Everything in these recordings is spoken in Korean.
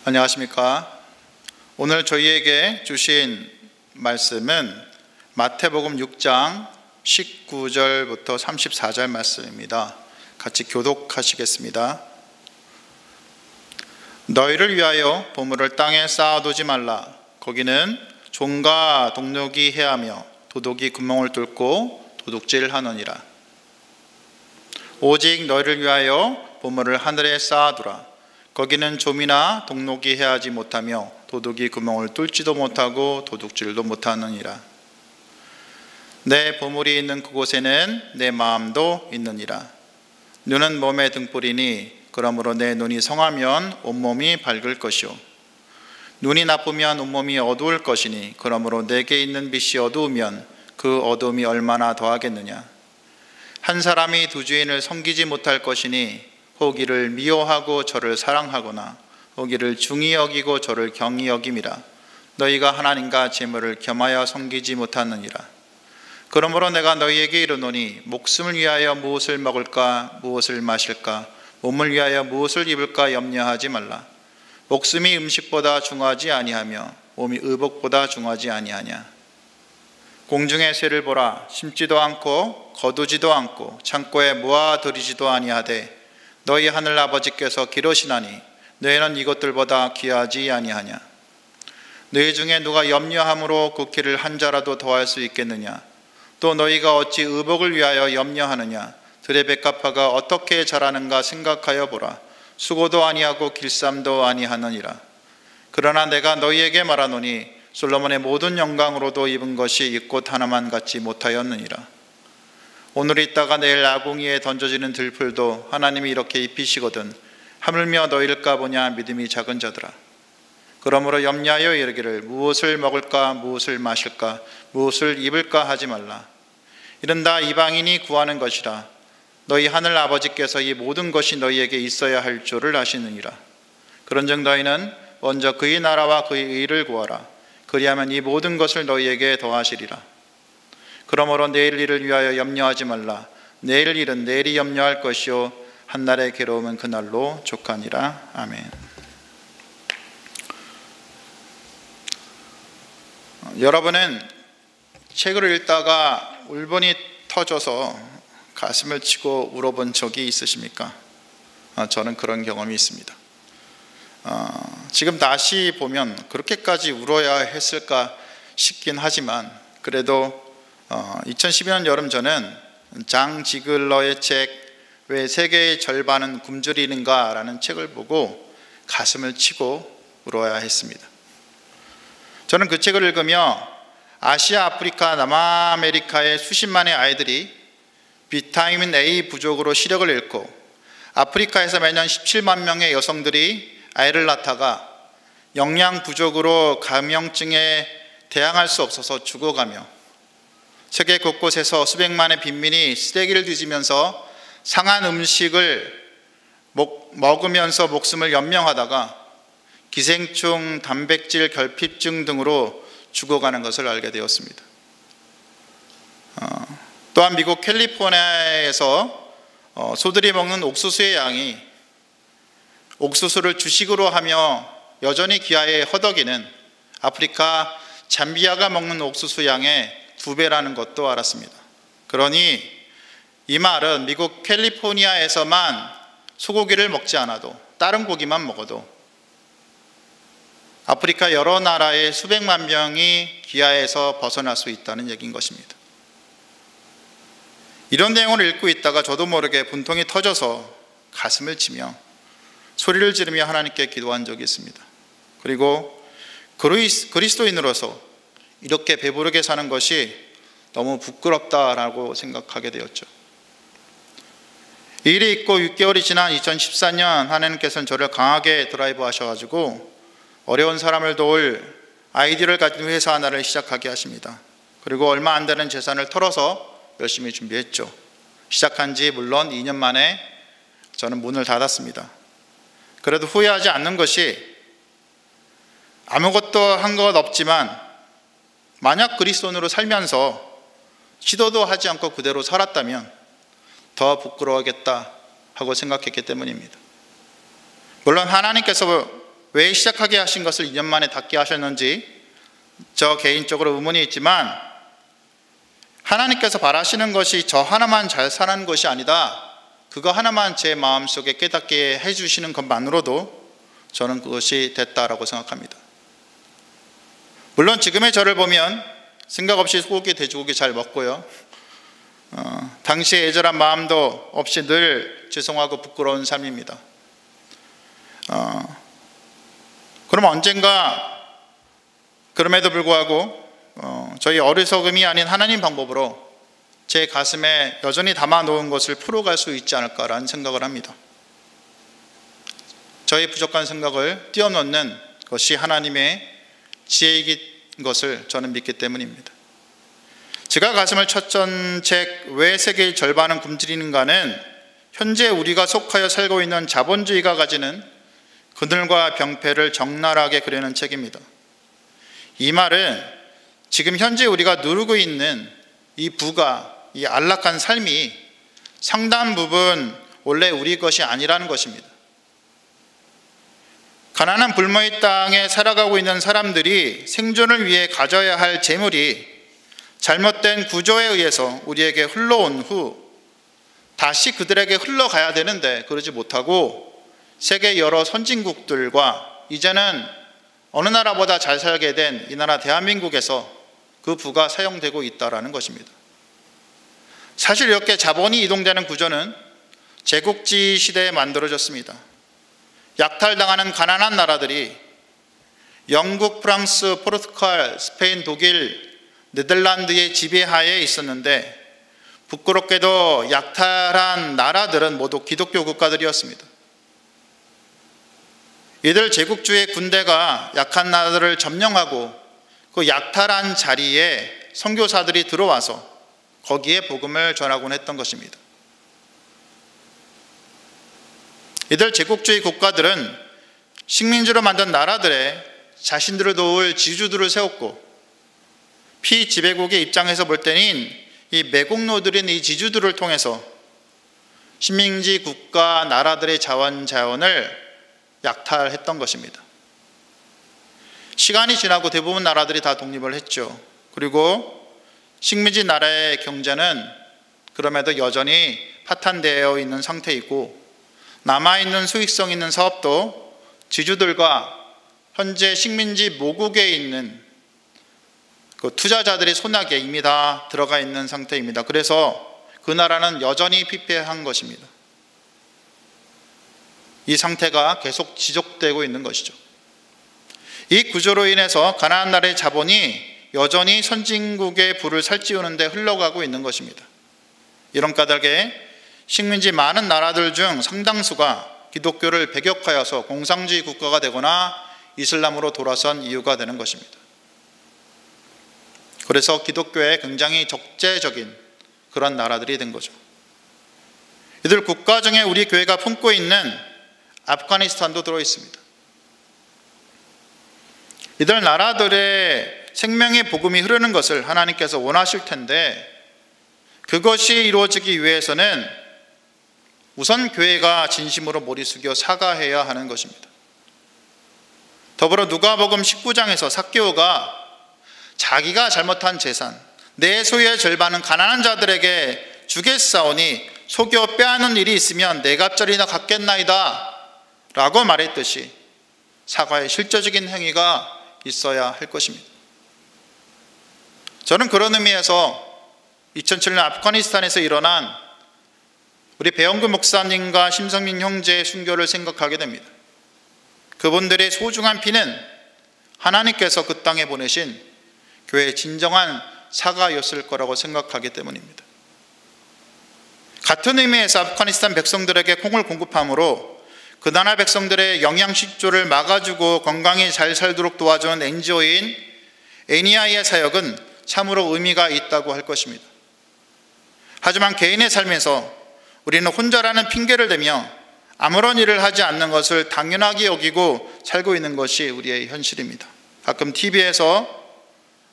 안녕하십니까. 오늘 저희에게 주신 말씀은 마태복음 6장 19절부터 34절 말씀입니다. 같이 교독하시겠습니다. 너희를 위하여 보물을 땅에 쌓아두지 말라. 거기는 종과 동록이 해하며 도둑이 구멍을 뚫고 도둑질하느니라. 오직 너희를 위하여 보물을 하늘에 쌓아두라. 거기는 좀이나 동록이 해하지 못하며 도둑이 구멍을 뚫지도 못하고 도둑질도 못하느니라. 내 보물이 있는 그곳에는 내 마음도 있느니라. 눈은 몸의 등불이니 그러므로 내 눈이 성하면 온몸이 밝을 것이요 눈이 나쁘면 온몸이 어두울 것이니 그러므로 내게 있는 빛이 어두우면 그 어두움이 얼마나 더하겠느냐. 한 사람이 두 주인을 섬기지 못할 것이니 혹 이를 미워하고 저를 사랑하거나 혹 이를 중히 여기고 저를 경히 여김이라. 너희가 하나님과 재물을 겸하여 섬기지 못하느니라. 그러므로 내가 너희에게 이르노니 목숨을 위하여 무엇을 먹을까 무엇을 마실까 몸을 위하여 무엇을 입을까 염려하지 말라. 목숨이 음식보다 중하지 아니하며 몸이 의복보다 중하지 아니하냐. 공중의 새를 보라. 심지도 않고 거두지도 않고 창고에 모아들이지도 아니하되 너희 하늘 아버지께서 기르시나니 너희는 이것들보다 귀하지 아니하냐. 너희 중에 누가 염려함으로 그 키를 한 자라도 더할 수 있겠느냐. 또 너희가 어찌 의복을 위하여 염려하느냐. 들의 백합화가 어떻게 자라는가 생각하여 보라. 수고도 아니하고 길쌈도 아니하느니라. 그러나 내가 너희에게 말하노니 솔로몬의 모든 영광으로도 입은 것이 이 꽃 하나만 같지 못하였느니라. 오늘 있다가 내일 아궁이에 던져지는 들풀도 하나님이 이렇게 입히시거든 하물며 너희일까 보냐. 믿음이 작은 자들아. 그러므로 염려하여 이르기를 무엇을 먹을까 무엇을 마실까 무엇을 입을까 하지 말라. 이는 다 이방인이 구하는 것이라. 너희 하늘 아버지께서 이 모든 것이 너희에게 있어야 할 줄을 아시느니라. 그런즉 너희는 먼저 그의 나라와 그의 의를 구하라. 그리하면 이 모든 것을 너희에게 더하시리라. 그러므로 내일 일을 위하여 염려하지 말라. 내일 일은 내일이 염려할 것이요 한날의 괴로움은 그날로 족하니라. 아멘. 여러분은 책을 읽다가 울분이 터져서 가슴을 치고 울어본 적이 있으십니까? 저는 그런 경험이 있습니다. 지금 다시 보면 그렇게까지 울어야 했을까 싶긴 하지만 그래도 2012년 여름 저는 장 지글러의 책 왜 세계의 절반은 굶주리는가 라는 책을 보고 가슴을 치고 울어야 했습니다. 저는 그 책을 읽으며 아시아, 아프리카, 남아메리카의 수십만의 아이들이 비타민 A 부족으로 시력을 잃고 아프리카에서 매년 17만 명의 여성들이 아이를 낳다가 영양 부족으로 감염증에 대항할 수 없어서 죽어가며 세계 곳곳에서 수백만의 빈민이 쓰레기를 뒤지면서 상한 음식을 먹으면서 목숨을 연명하다가 기생충, 단백질 결핍증 등으로 죽어가는 것을 알게 되었습니다. 또한 미국 캘리포니아에서 소들이 먹는 옥수수의 양이 옥수수를 주식으로 하며 여전히 기아에 허덕이는 아프리카 잠비아가 먹는 옥수수 양의 2배라는 것도 알았습니다. 그러니 이 말은 미국 캘리포니아에서만 소고기를 먹지 않아도 다른 고기만 먹어도 아프리카 여러 나라의 수백만 명이 기아에서 벗어날 수 있다는 얘기인 것입니다. 이런 내용을 읽고 있다가 저도 모르게 분통이 터져서 가슴을 치며 소리를 지르며 하나님께 기도한 적이 있습니다. 그리고 그리스도인으로서 이렇게 배부르게 사는 것이 너무 부끄럽다라고 생각하게 되었죠. 이 일이 있고 6개월이 지난 2014년 하나님께서는 저를 강하게 드라이브 하셔가지고 어려운 사람을 도울 아이디어를 가진 회사 하나를 시작하게 하십니다. 그리고 얼마 안 되는 재산을 털어서 열심히 준비했죠. 시작한 지 물론 2년 만에 저는 문을 닫았습니다. 그래도 후회하지 않는 것이 아무것도 한 것 없지만 만약 그리스도인으로 살면서 시도도 하지 않고 그대로 살았다면 더 부끄러워하겠다 하고 생각했기 때문입니다. 물론 하나님께서 왜 시작하게 하신 것을 2년 만에 닫게 하셨는지 저 개인적으로 의문이 있지만, 하나님께서 바라시는 것이 저 하나만 잘 사는 것이 아니다, 그거 하나만 제 마음속에 깨닫게 해주시는 것만으로도 저는 그것이 됐다라고 생각합니다. 물론 지금의 저를 보면 생각 없이 소고기, 돼지고기 잘 먹고요, 당시에 애절한 마음도 없이 늘 죄송하고 부끄러운 삶입니다. 그럼 언젠가 그럼에도 불구하고 저희 어리석음이 아닌 하나님 방법으로 제 가슴에 여전히 담아놓은 것을 풀어갈 수 있지 않을까라는 생각을 합니다. 저희 부족한 생각을 뛰어넘는 것이 하나님의 지혜이긴 것을 저는 믿기 때문입니다. 제가 가슴을 쳤던 책 왜 세계의 절반은 굶주리는가는 현재 우리가 속하여 살고 있는 자본주의가 가지는 그늘과 병폐를 적나라하게 그리는 책입니다. 이 말은 지금 현재 우리가 누리고 있는 이 부가, 이 안락한 삶이 상당 부분 원래 우리 것이 아니라는 것입니다. 가난한 불모의 땅에 살아가고 있는 사람들이 생존을 위해 가져야 할 재물이 잘못된 구조에 의해서 우리에게 흘러온 후 다시 그들에게 흘러가야 되는데 그러지 못하고 세계 여러 선진국들과 이제는 어느 나라보다 잘 살게 된 이 나라 대한민국에서 그 부가 사용되고 있다는 것입니다. 사실 이렇게 자본이 이동되는 구조는 제국주의 시대에 만들어졌습니다. 약탈당하는 가난한 나라들이 영국, 프랑스, 포르투갈, 스페인, 독일, 네덜란드의 지배하에 있었는데 부끄럽게도 약탈한 나라들은 모두 기독교 국가들이었습니다. 이들 제국주의 군대가 약한 나라들을 점령하고 그 약탈한 자리에 선교사들이 들어와서 거기에 복음을 전하곤 했던 것입니다. 이들 제국주의 국가들은 식민지로 만든 나라들에 자신들을 도울 지주들을 세웠고, 피지배국의 입장에서 볼 때는 이 매국노들인 이 지주들을 통해서 식민지 국가 나라들의 자원을 약탈했던 것입니다. 시간이 지나고 대부분 나라들이 다 독립을 했죠. 그리고 식민지 나라의 경제는 그럼에도 여전히 파탄되어 있는 상태이고, 남아있는 수익성 있는 사업도 지주들과 현재 식민지 모국에 있는 그 투자자들의 손아귀에 이미 다 들어가 있는 상태입니다. 그래서 그 나라는 여전히 피폐한 것입니다. 이 상태가 계속 지속되고 있는 것이죠. 이 구조로 인해서 가나안 나라의 자본이 여전히 선진국의 부를 살찌우는 데 흘러가고 있는 것입니다. 이런 까닭에 식민지 많은 나라들 중 상당수가 기독교를 배격하여서 공산주의 국가가 되거나 이슬람으로 돌아선 이유가 되는 것입니다. 그래서 기독교에 굉장히 적재적인 그런 나라들이 된 거죠. 이들 국가 중에 우리 교회가 품고 있는 아프가니스탄도 들어 있습니다. 이들 나라들의 생명의 복음이 흐르는 것을 하나님께서 원하실 텐데, 그것이 이루어지기 위해서는 우선 교회가 진심으로 머리 숙여 사과해야 하는 것입니다. 더불어 누가복음 19장에서 삭개오가 자기가 잘못한 재산, 내 소유의 절반은 가난한 자들에게 주겠사오니 속여 빼앗는 일이 있으면 네 갑절이나 갚겠나이다 라고 말했듯이 사과의 실제적인 행위가 있어야 할 것입니다. 저는 그런 의미에서 2007년 아프가니스탄에서 일어난 우리 배영규 목사님과 심성민 형제의 순교를 생각하게 됩니다. 그분들의 소중한 피는 하나님께서 그 땅에 보내신 교회의 진정한 사과였을 거라고 생각하기 때문입니다. 같은 의미에서 아프가니스탄 백성들에게 콩을 공급함으로 그 나라 백성들의 영양식조를 막아주고 건강히 잘 살도록 도와주는 NGO인 ANI의 사역은 참으로 의미가 있다고 할 것입니다. 하지만 개인의 삶에서 우리는 혼자라는 핑계를 대며 아무런 일을 하지 않는 것을 당연하게 여기고 살고 있는 것이 우리의 현실입니다. 가끔 TV에서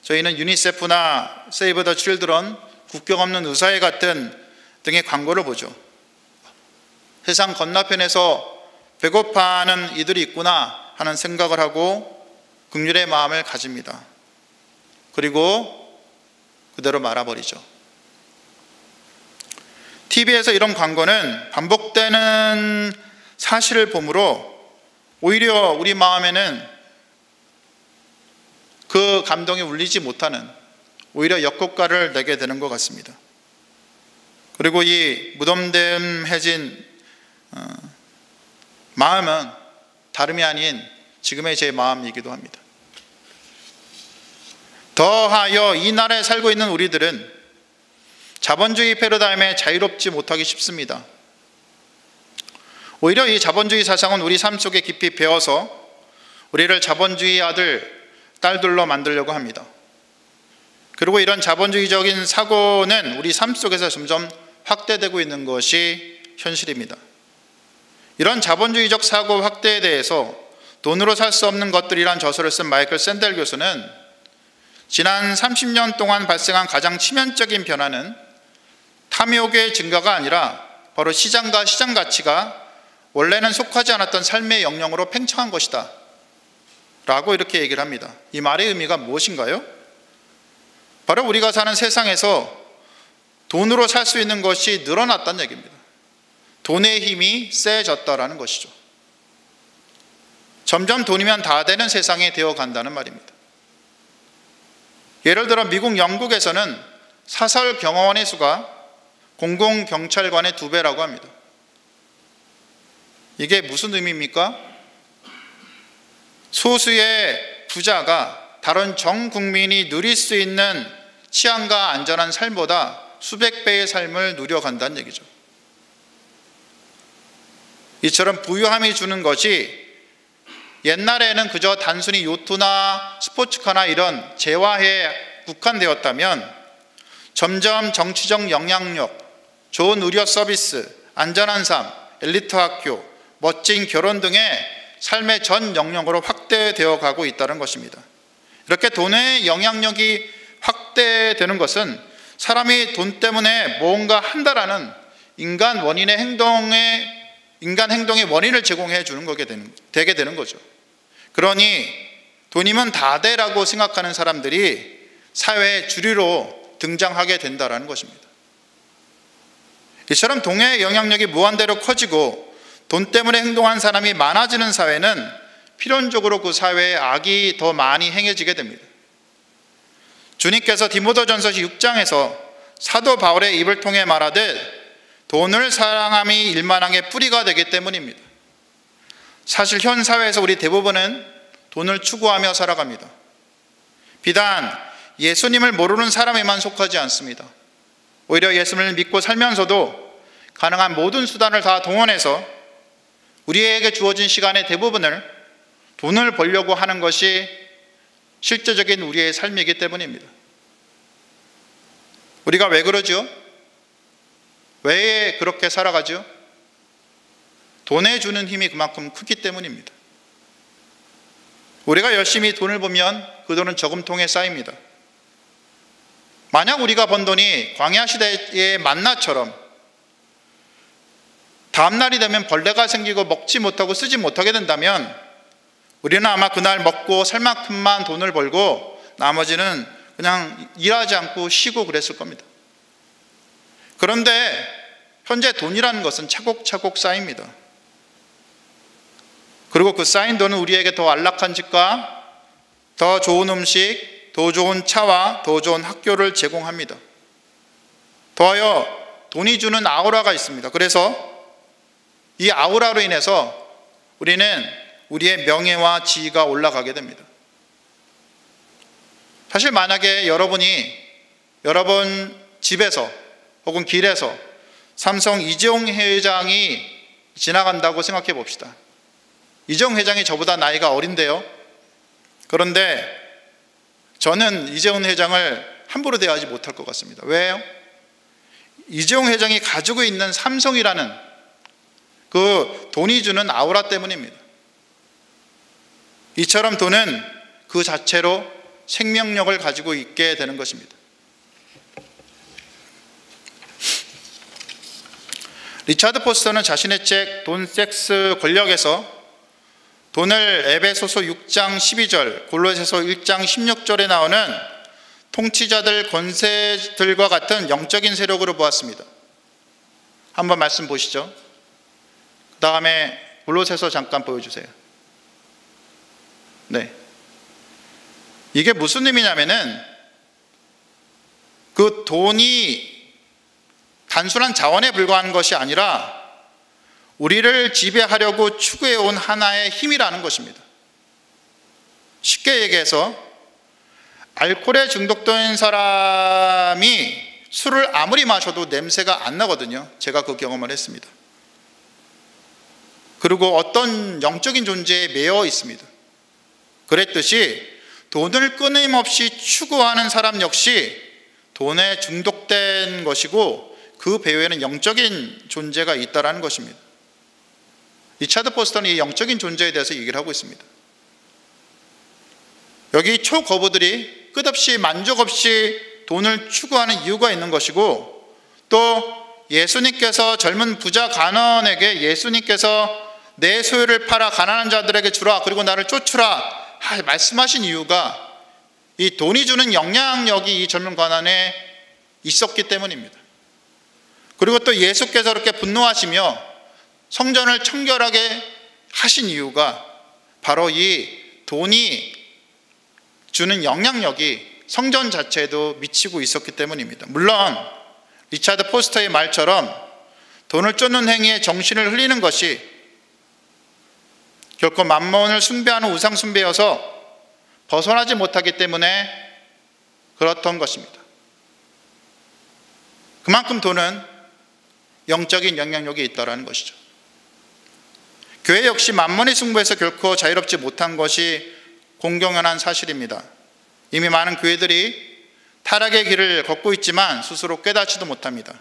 저희는 유니세프나 세이브 더 칠드런, 국경 없는 의사회 같은 등의 광고를 보죠. 세상 건너편에서 배고파하는 이들이 있구나, 하는 생각을 하고 긍휼의 마음을 가집니다. 그리고 그대로 말아버리죠. TV에서 이런 광고는 반복되는 사실을 보므로 오히려 우리 마음에는 그 감동이 울리지 못하는, 오히려 역효과를 내게 되는 것 같습니다. 그리고 이 무덤덤해진 마음은 다름이 아닌 지금의 제 마음이기도 합니다. 더하여 이 나라에 살고 있는 우리들은 자본주의 패러다임에 자유롭지 못하기 쉽습니다. 오히려 이 자본주의 사상은 우리 삶 속에 깊이 배어서 우리를 자본주의 아들, 딸들로 만들려고 합니다. 그리고 이런 자본주의적인 사고는 우리 삶 속에서 점점 확대되고 있는 것이 현실입니다. 이런 자본주의적 사고 확대에 대해서 돈으로 살 수 없는 것들이란 저서를 쓴 마이클 샌델 교수는 지난 30년 동안 발생한 가장 치명적인 변화는 탐욕의 증가가 아니라 바로 시장과 시장 가치가 원래는 속하지 않았던 삶의 영역으로 팽창한 것이다 라고 이렇게 얘기를 합니다. 이 말의 의미가 무엇인가요? 바로 우리가 사는 세상에서 돈으로 살 수 있는 것이 늘어났다는 얘기입니다. 돈의 힘이 세졌다라는 것이죠. 점점 돈이면 다 되는 세상이 되어 간다는 말입니다. 예를 들어 미국 영국에서는 사설 경호원의 수가 공공경찰관의 2배라고 합니다. 이게 무슨 의미입니까? 소수의 부자가 다른 전 국민이 누릴 수 있는 치안과 안전한 삶보다 수백 배의 삶을 누려간다는 얘기죠. 이처럼 부유함이 주는 것이 옛날에는 그저 단순히 요트나 스포츠카나 이런 재화에 국한되었다면 점점 정치적 영향력, 좋은 의료 서비스, 안전한 삶, 엘리트 학교, 멋진 결혼 등의 삶의 전 영역으로 확대되어 가고 있다는 것입니다. 이렇게 돈의 영향력이 확대되는 것은 사람이 돈 때문에 뭔가 한다라는 인간 행동의 원인을 제공해 주는 거게 되게 되는 거죠. 그러니 돈이면 다 돼라고 생각하는 사람들이 사회의 주류로 등장하게 된다라는 것입니다. 이처럼 돈의 영향력이 무한대로 커지고 돈 때문에 행동한 사람이 많아지는 사회는 필연적으로 그 사회에 악이 더 많이 행해지게 됩니다. 주님께서 디모데전서 6장에서 사도 바울의 입을 통해 말하듯 돈을 사랑함이 일만왕의 뿌리가 되기 때문입니다. 사실 현 사회에서 우리 대부분은 돈을 추구하며 살아갑니다. 비단 예수님을 모르는 사람에만 속하지 않습니다. 오히려 예수님을 믿고 살면서도 가능한 모든 수단을 다 동원해서 우리에게 주어진 시간의 대부분을 돈을 벌려고 하는 것이 실제적인 우리의 삶이기 때문입니다. 우리가 왜 그러죠? 왜 그렇게 살아가죠? 돈에 주는 힘이 그만큼 크기 때문입니다. 우리가 열심히 돈을 벌면 그 돈은 저금통에 쌓입니다. 만약 우리가 번 돈이 광야 시대의 만나처럼 다음날이 되면 벌레가 생기고 먹지 못하고 쓰지 못하게 된다면 우리는 아마 그날 먹고 살 만큼만 돈을 벌고 나머지는 그냥 일하지 않고 쉬고 그랬을 겁니다. 그런데 현재 돈이라는 것은 차곡차곡 쌓입니다. 그리고 그 쌓인 돈은 우리에게 더 안락한 집과 더 좋은 음식, 더 좋은 차와 더 좋은 학교를 제공합니다. 더하여 돈이 주는 아우라가 있습니다. 그래서 이 아우라로 인해서 우리는 우리의 명예와 지위가 올라가게 됩니다. 사실 만약에 여러분 집에서 혹은 길에서 삼성 이재용 회장이 지나간다고 생각해 봅시다. 이재용 회장이 저보다 나이가 어린데요. 그런데 저는 이재용 회장을 함부로 대하지 못할 것 같습니다. 왜요? 이재용 회장이 가지고 있는 삼성이라는 그 돈이 주는 아우라 때문입니다. 이처럼 돈은 그 자체로 생명력을 가지고 있게 되는 것입니다. 리차드 포스터는 자신의 책 돈, 섹스, 권력에서 돈을 에베소서 6장 12절, 골로새서 1장 16절에 나오는 통치자들, 권세들과 같은 영적인 세력으로 보았습니다. 한번 말씀 보시죠. 그 다음에 골로새서 잠깐 보여주세요. 네. 이게 무슨 의미냐면은 그 돈이 단순한 자원에 불과한 것이 아니라 우리를 지배하려고 추구해온 하나의 힘이라는 것입니다. 쉽게 얘기해서 알코올에 중독된 사람이 술을 아무리 마셔도 냄새가 안 나거든요. 제가 그 경험을 했습니다. 그리고 어떤 영적인 존재에 매여 있습니다. 그랬듯이 돈을 끊임없이 추구하는 사람 역시 돈에 중독된 것이고 그 배후에는 영적인 존재가 있다는 것입니다. 리차드 포스터는 이 영적인 존재에 대해서 얘기를 하고 있습니다. 여기 초거부들이 끝없이 만족 없이 돈을 추구하는 이유가 있는 것이고, 또 예수님께서 젊은 부자 간원에게 예수님께서 내 소유를 팔아 가난한 자들에게 주라, 그리고 나를 쫓으라 말씀하신 이유가 이 돈이 주는 영향력이 이 젊은 간원에 있었기 때문입니다. 그리고 또 예수께서 이렇게 분노하시며 성전을 청결하게 하신 이유가 바로 이 돈이 주는 영향력이 성전 자체에도 미치고 있었기 때문입니다. 물론 리차드 포스터의 말처럼 돈을 쫓는 행위에 정신을 흘리는 것이 결코 만몬을 숭배하는 우상 숭배여서 벗어나지 못하기 때문에 그렇던 것입니다. 그만큼 돈은 영적인 영향력이 있다는 것이죠. 교회 역시 만몬의 승부에서 결코 자유롭지 못한 것이 공경연한 사실입니다. 이미 많은 교회들이 타락의 길을 걷고 있지만 스스로 깨닫지도 못합니다.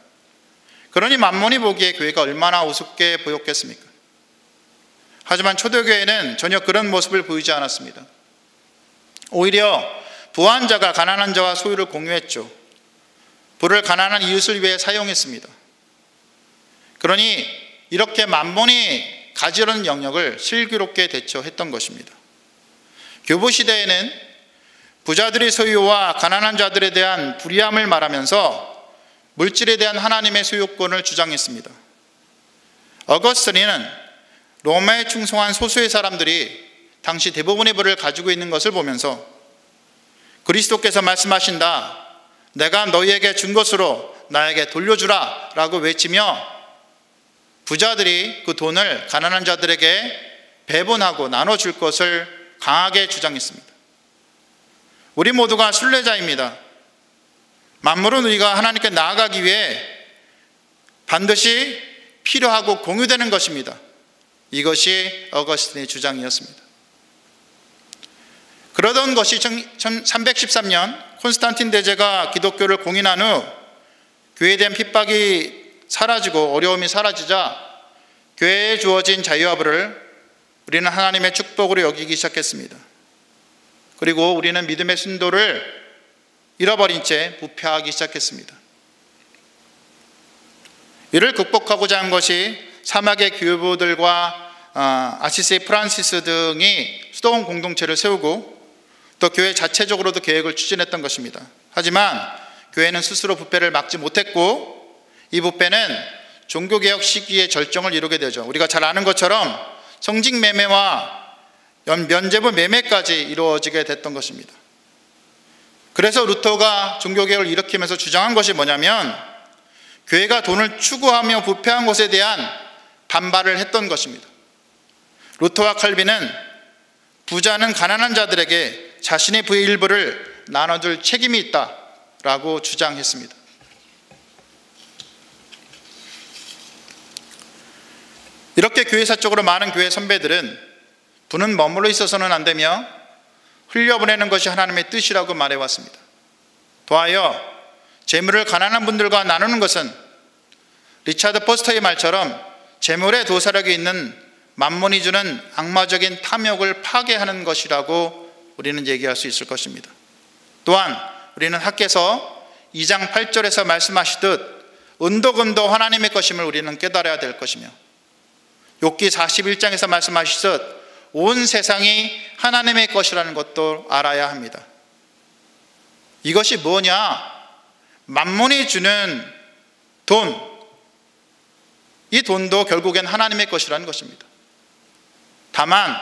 그러니 만몬이 보기에 교회가 얼마나 우습게 보였겠습니까? 하지만 초대교회는 전혀 그런 모습을 보이지 않았습니다. 오히려 부한 자가 가난한 자와 소유를 공유했죠. 부를 가난한 이웃을 위해 사용했습니다. 그러니 이렇게 만몬이 가지려는 영역을 슬기롭게 대처했던 것입니다. 교부 시대에는 부자들의 소유와 가난한 자들에 대한 불의함을 말하면서 물질에 대한 하나님의 소유권을 주장했습니다. 어거스틴은 로마에 충성한 소수의 사람들이 당시 대부분의 부를 가지고 있는 것을 보면서 그리스도께서 말씀하신다, 내가 너희에게 준 것으로 나에게 돌려주라 라고 외치며 부자들이 그 돈을 가난한 자들에게 배분하고 나눠줄 것을 강하게 주장했습니다. 우리 모두가 순례자입니다. 만물은 우리가 하나님께 나아가기 위해 반드시 필요하고 공유되는 것입니다. 이것이 어거스틴의 주장이었습니다. 그러던 것이 313년 콘스탄틴 대제가 기독교를 공인한 후 교회에 대한 핍박이 사라지고 어려움이 사라지자 교회에 주어진 자유와 부를 우리는 하나님의 축복으로 여기기 시작했습니다. 그리고 우리는 믿음의 순도를 잃어버린 채 부패하기 시작했습니다. 이를 극복하고자 한 것이 사막의 교부들과 아시스의 프란시스 등이 수도원 공동체를 세우고 또 교회 자체적으로도 계획을 추진했던 것입니다. 하지만 교회는 스스로 부패를 막지 못했고 이 부패는 종교개혁 시기에 절정을 이루게 되죠. 우리가 잘 아는 것처럼 성직 매매와 면죄부 매매까지 이루어지게 됐던 것입니다. 그래서 루터가 종교개혁을 일으키면서 주장한 것이 뭐냐면 교회가 돈을 추구하며 부패한 것에 대한 반발을 했던 것입니다. 루터와 칼빈은 부자는 가난한 자들에게 자신의 부의 일부를 나눠줄 책임이 있다라고 주장했습니다. 이렇게 교회사적으로 많은 교회 선배들은 부는 머물러 있어서는 안 되며 흘려보내는 것이 하나님의 뜻이라고 말해왔습니다. 더하여 재물을 가난한 분들과 나누는 것은 리차드 포스터의 말처럼 재물의 도사력이 있는 만몬이 주는 악마적인 탐욕을 파괴하는 것이라고 우리는 얘기할 수 있을 것입니다. 또한 우리는 학개서 2장 8절에서 말씀하시듯 은도금도 하나님의 것임을 우리는 깨달아야 될 것이며 욥기 41장에서 말씀하시듯 온 세상이 하나님의 것이라는 것도 알아야 합니다. 이것이 뭐냐? 만몬이 주는 돈, 이 돈도 결국엔 하나님의 것이라는 것입니다. 다만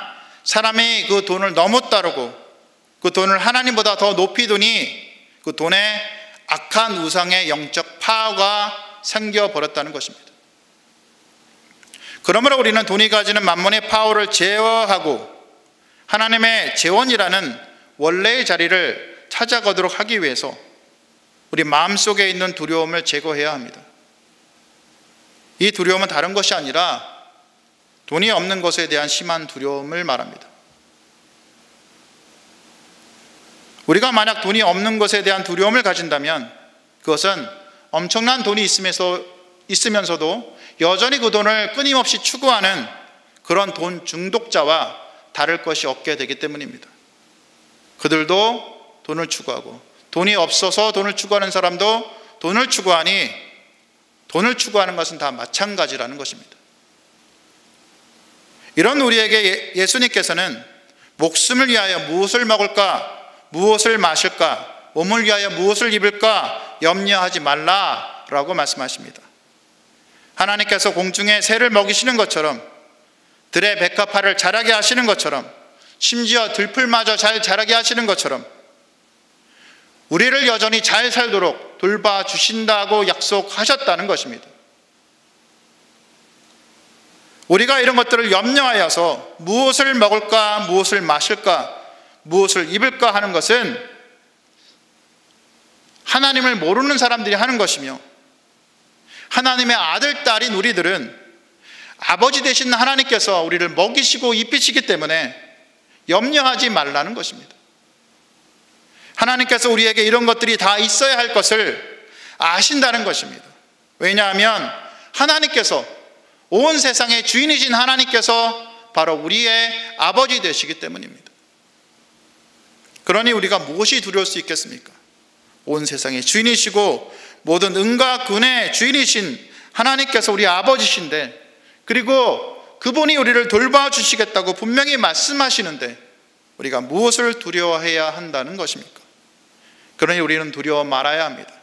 사람이 그 돈을 너무 따르고 그 돈을 하나님보다 더 높이 두니 그 돈에 악한 우상의 영적 파워가 생겨버렸다는 것입니다. 그러므로 우리는 돈이 가지는 만몬의 파워를 제어하고 하나님의 재원이라는 원래의 자리를 찾아가도록 하기 위해서 우리 마음속에 있는 두려움을 제거해야 합니다. 이 두려움은 다른 것이 아니라 돈이 없는 것에 대한 심한 두려움을 말합니다. 우리가 만약 돈이 없는 것에 대한 두려움을 가진다면 그것은 엄청난 돈이 있으면서도 여전히 그 돈을 끊임없이 추구하는 그런 돈 중독자와 다를 것이 없게 되기 때문입니다. 그들도 돈을 추구하고 돈이 없어서 돈을 추구하는 사람도 돈을 추구하니 돈을 추구하는 것은 다 마찬가지라는 것입니다. 이런 우리에게 예수님께서는 목숨을 위하여 무엇을 먹을까, 무엇을 마실까, 몸을 위하여 무엇을 입을까 염려하지 말라라고 말씀하십니다. 하나님께서 공중에 새를 먹이시는 것처럼 들의 백합화를 자라게 하시는 것처럼 심지어 들풀마저 잘 자라게 하시는 것처럼 우리를 여전히 잘 살도록 돌봐주신다고 약속하셨다는 것입니다. 우리가 이런 것들을 염려하여서 무엇을 먹을까, 무엇을 마실까, 무엇을 입을까 하는 것은 하나님을 모르는 사람들이 하는 것이며 하나님의 아들, 딸인 우리들은 아버지 되신 하나님께서 우리를 먹이시고 입히시기 때문에 염려하지 말라는 것입니다. 하나님께서 우리에게 이런 것들이 다 있어야 할 것을 아신다는 것입니다. 왜냐하면 하나님께서 온 세상의 주인이신 하나님께서 바로 우리의 아버지 되시기 때문입니다. 그러니 우리가 무엇이 두려울 수 있겠습니까? 온 세상의 주인이시고 모든 은과 군의 주인이신 하나님께서 우리 아버지신데 그리고 그분이 우리를 돌봐주시겠다고 분명히 말씀하시는데 우리가 무엇을 두려워해야 한다는 것입니까? 그러니 우리는 두려워 말아야 합니다.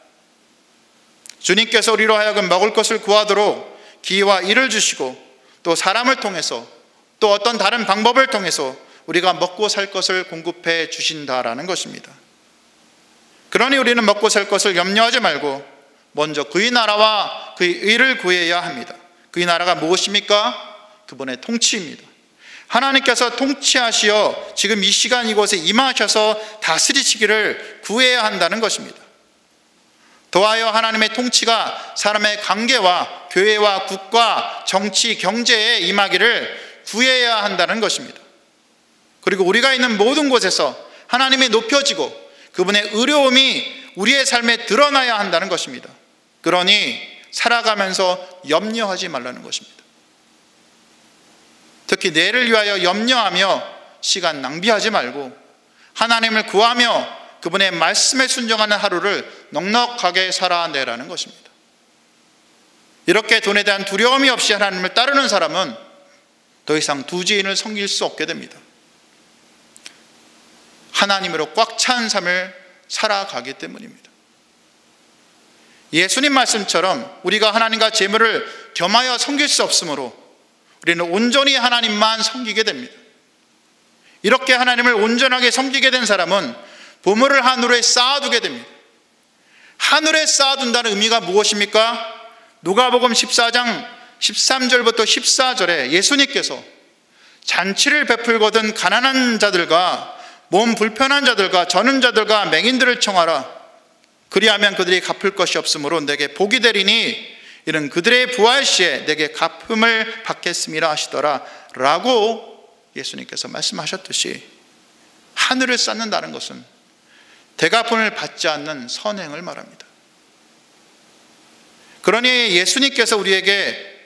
주님께서 우리로 하여금 먹을 것을 구하도록 기회와 일을 주시고 또 사람을 통해서 또 어떤 다른 방법을 통해서 우리가 먹고 살 것을 공급해 주신다라는 것입니다. 그러니 우리는 먹고 살 것을 염려하지 말고 먼저 그의 나라와 그의 의를 구해야 합니다. 그의 나라가 무엇입니까? 그분의 통치입니다. 하나님께서 통치하시어 지금 이 시간 이곳에 임하셔서 다스리시기를 구해야 한다는 것입니다. 더하여 하나님의 통치가 사람의 관계와 교회와 국가, 정치, 경제에 임하기를 구해야 한다는 것입니다. 그리고 우리가 있는 모든 곳에서 하나님이 높여지고 그분의 의로움이 우리의 삶에 드러나야 한다는 것입니다. 그러니 살아가면서 염려하지 말라는 것입니다. 특히 내일을 위하여 염려하며 시간 낭비하지 말고 하나님을 구하며 그분의 말씀에 순종하는 하루를 넉넉하게 살아내라는 것입니다. 이렇게 돈에 대한 두려움이 없이 하나님을 따르는 사람은 더 이상 두 지인을 섬길 수 없게 됩니다. 하나님으로 꽉 찬 삶을 살아가기 때문입니다. 예수님 말씀처럼 우리가 하나님과 재물을 겸하여 섬길 수 없으므로 우리는 온전히 하나님만 섬기게 됩니다. 이렇게 하나님을 온전하게 섬기게 된 사람은 보물을 하늘에 쌓아두게 됩니다. 하늘에 쌓아둔다는 의미가 무엇입니까? 누가복음 14장 13절부터 14절에 예수님께서 잔치를 베풀거든 가난한 자들과 몸 불편한 자들과 저는 자들과 맹인들을 청하라. 그리하면 그들이 갚을 것이 없으므로 내게 복이 되리니 이는 그들의 부활 시에 내게 갚음을 받겠음이라 하시더라 라고 예수님께서 말씀하셨듯이 하늘을 쌓는다는 것은 대갚음을 받지 않는 선행을 말합니다. 그러니 예수님께서 우리에게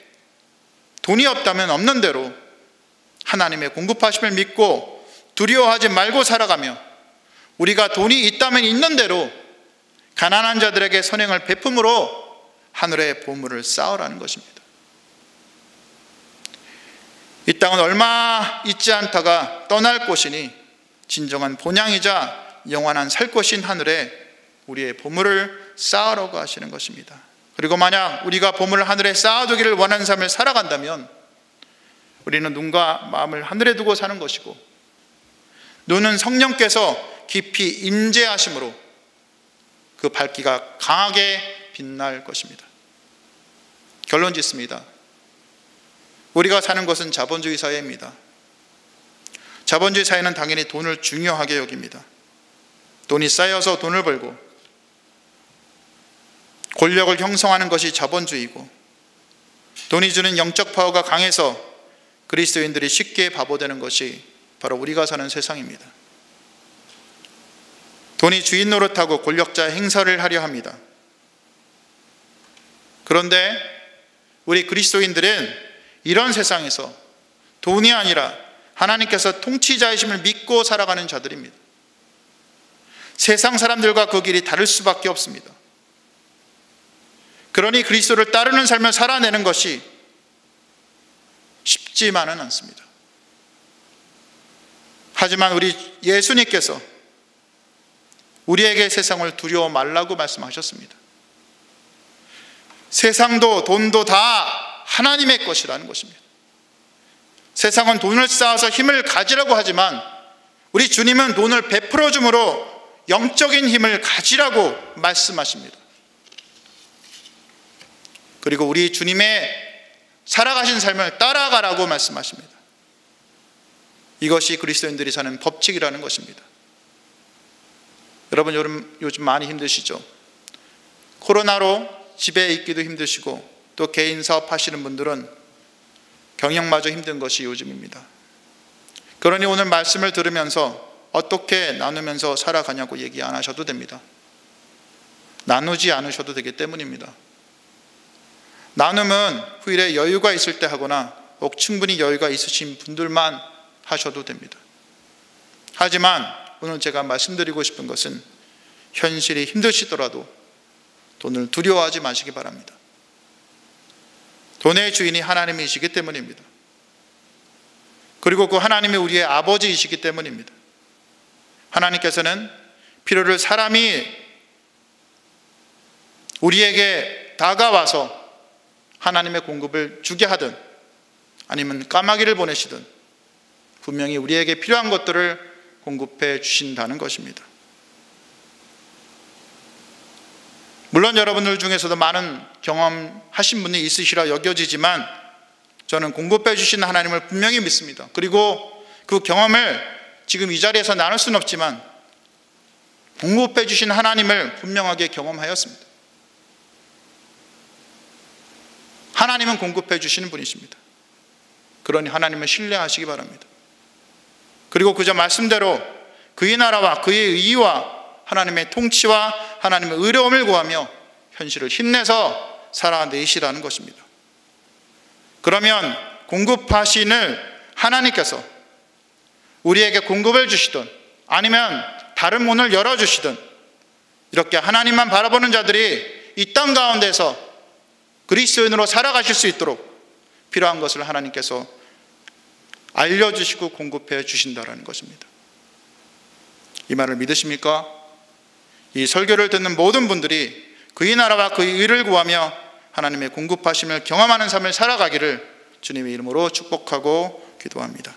돈이 없다면 없는 대로 하나님의 공급하심을 믿고 두려워하지 말고 살아가며 우리가 돈이 있다면 있는 대로 가난한 자들에게 선행을 베품으로 하늘의 보물을 쌓으라는 것입니다. 이 땅은 얼마 있지 않다가 떠날 곳이니 진정한 본향이자 영원한 살 곳인 하늘에 우리의 보물을 쌓으라고 하시는 것입니다. 그리고 만약 우리가 보물을 하늘에 쌓아두기를 원하는 삶을 살아간다면 우리는 눈과 마음을 하늘에 두고 사는 것이고, 눈은 성령께서 깊이 임재하심으로 그 밝기가 강하게 빛날 것입니다. 결론 짓습니다. 우리가 사는 것은 자본주의 사회입니다. 자본주의 사회는 당연히 돈을 중요하게 여깁니다. 돈이 쌓여서 돈을 벌고 권력을 형성하는 것이 자본주의고, 돈이 주는 영적 파워가 강해서 그리스도인들이 쉽게 바보되는 것이 바로 우리가 사는 세상입니다. 돈이 주인 노릇하고 권력자 행사를 하려 합니다. 그런데 우리 그리스도인들은 이런 세상에서 돈이 아니라 하나님께서 통치자이심을 믿고 살아가는 자들입니다. 세상 사람들과 그 길이 다를 수밖에 없습니다. 그러니 그리스도를 따르는 삶을 살아내는 것이 쉽지만은 않습니다. 하지만 우리 예수님께서 우리에게 세상을 두려워 말라고 말씀하셨습니다. 세상도 돈도 다 하나님의 것이라는 것입니다. 세상은 돈을 쌓아서 힘을 가지라고 하지만 우리 주님은 돈을 베풀어 줌으로 영적인 힘을 가지라고 말씀하십니다. 그리고 우리 주님의 살아가신 삶을 따라가라고 말씀하십니다. 이것이 그리스도인들이 사는 법칙이라는 것입니다. 여러분, 요즘 많이 힘드시죠? 코로나로 집에 있기도 힘드시고 또 개인 사업 하시는 분들은 경영마저 힘든 것이 요즘입니다. 그러니 오늘 말씀을 들으면서 어떻게 나누면서 살아가냐고 얘기 안 하셔도 됩니다. 나누지 않으셔도 되기 때문입니다. 나눔은 후일에 여유가 있을 때 하거나 혹 충분히 여유가 있으신 분들만 하셔도 됩니다. 하지만 오늘 제가 말씀드리고 싶은 것은 현실이 힘드시더라도 돈을 두려워하지 마시기 바랍니다. 돈의 주인이 하나님이시기 때문입니다. 그리고 그 하나님이 우리의 아버지이시기 때문입니다. 하나님께서는 필요를 사람이 우리에게 다가와서 하나님의 공급을 주게 하든 아니면 까마귀를 보내시든 분명히 우리에게 필요한 것들을 공급해 주신다는 것입니다. 물론 여러분들 중에서도 많은 경험하신 분이 있으시라 여겨지지만 저는 공급해 주신 하나님을 분명히 믿습니다. 그리고 그 경험을 지금 이 자리에서 나눌 수는 없지만 공급해 주신 하나님을 분명하게 경험하였습니다. 하나님은 공급해 주시는 분이십니다. 그러니 하나님을 신뢰하시기 바랍니다. 그리고 그저 말씀대로 그의 나라와 그의 의와 하나님의 통치와 하나님의 의로움을 구하며 현실을 힘내서 살아내시라는 것입니다. 그러면 공급하시는 하나님께서 우리에게 공급을 주시든 아니면 다른 문을 열어주시든 이렇게 하나님만 바라보는 자들이 이 땅 가운데서 그리스도인으로 살아가실 수 있도록 필요한 것을 하나님께서 알려주시고 공급해 주신다는 것입니다. 이 말을 믿으십니까? 이 설교를 듣는 모든 분들이 그의 나라와 그의 의를 구하며 하나님의 공급하심을 경험하는 삶을 살아가기를 주님의 이름으로 축복하고 기도합니다.